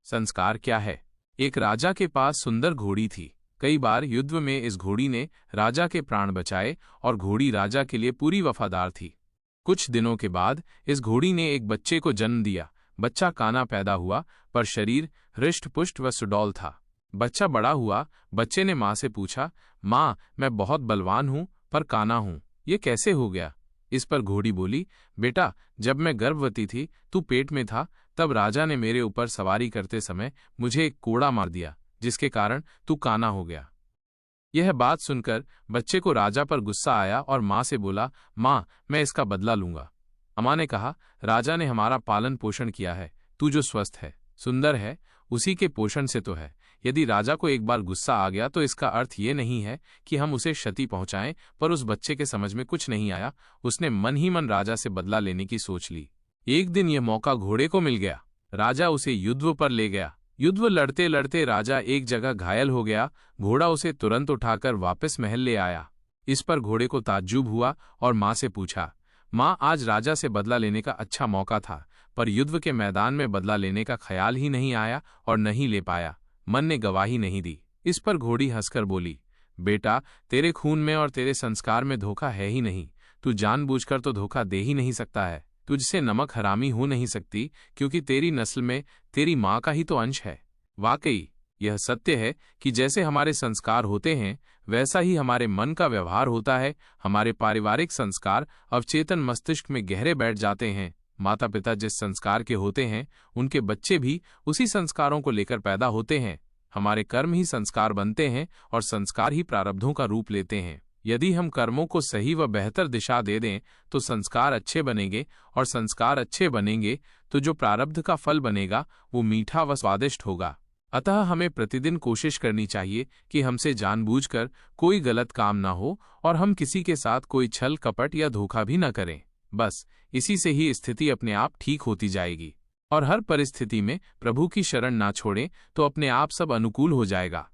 संस्कार क्या है? एक राजा के पास सुंदर घोड़ी थी। कई बार युद्ध में इस घोड़ी ने राजा के प्राण बचाए और घोड़ी राजा के लिए पूरी वफादार थी। कुछ दिनों के बाद इस घोड़ी ने एक बच्चे को जन्म दिया। बच्चा काना पैदा हुआ, पर शरीर हृष्ट-पुष्ट व सुडौल था। बच्चा बड़ा हुआ। बच्चे ने माँ से पूछा, माँ, मैं बहुत बलवान हूँ पर काना हूँ, ये कैसे हो गया? इस पर घोड़ी बोली, बेटा, जब मैं गर्भवती थी, तू पेट में था, तब राजा ने मेरे ऊपर सवारी करते समय मुझे एक कोड़ा मार दिया, जिसके कारण तू काना हो गया। यह बात सुनकर बच्चे को राजा पर गुस्सा आया और माँ से बोला, माँ, मैं इसका बदला लूंगा। अम्मा ने कहा, राजा ने हमारा पालन पोषण किया है, तू जो स्वस्थ है, सुंदर है, उसी के पोषण से तो है। यदि राजा को एक बार गुस्सा आ गया तो इसका अर्थ ये नहीं है कि हम उसे क्षति पहुंचाएं। पर उस बच्चे के समझ में कुछ नहीं आया। उसने मन ही मन राजा से बदला लेने की सोच ली। एक दिन यह मौका घोड़े को मिल गया। राजा उसे युद्ध पर ले गया। युद्ध लड़ते लड़ते राजा एक जगह घायल हो गया। घोड़ा उसे तुरंत उठाकर वापस महल ले आया। इस पर घोड़े को ताज्जुब हुआ और माँ से पूछा, माँ, आज राजा से बदला लेने का अच्छा मौका था, पर युद्ध के मैदान में बदला लेने का ख्याल ही नहीं आया और नहीं ले पाया। मन ने गवाही नहीं दी। इस पर घोड़ी हंसकर बोली, बेटा, तेरे खून में और तेरे संस्कार में धोखा है ही नहीं। तू जानबूझकर तो धोखा दे ही नहीं सकता है। तुझसे नमक हरामी हो नहीं सकती, क्योंकि तेरी नस्ल में तेरी माँ का ही तो अंश है। वाकई यह सत्य है कि जैसे हमारे संस्कार होते हैं, वैसा ही हमारे मन का व्यवहार होता है। हमारे पारिवारिक संस्कार अवचेतन मस्तिष्क में गहरे बैठ जाते हैं। माता पिता जिस संस्कार के होते हैं, उनके बच्चे भी उसी संस्कारों को लेकर पैदा होते हैं। हमारे कर्म ही संस्कार बनते हैं और संस्कार ही प्रारब्धों का रूप लेते हैं। यदि हम कर्मों को सही व बेहतर दिशा दे दें तो संस्कार अच्छे बनेंगे, और संस्कार अच्छे बनेंगे तो जो प्रारब्ध का फल बनेगा वो मीठा व स्वादिष्ट होगा। अतः हमें प्रतिदिन कोशिश करनी चाहिए कि हमसे जानबूझकर कोई गलत काम ना हो और हम किसी के साथ कोई छल कपट या धोखा भी न करें। बस इसी से ही स्थिति अपने आप ठीक होती जाएगी। और हर परिस्थिति में प्रभु की शरण ना छोड़ें तो अपने आप सब अनुकूल हो जाएगा।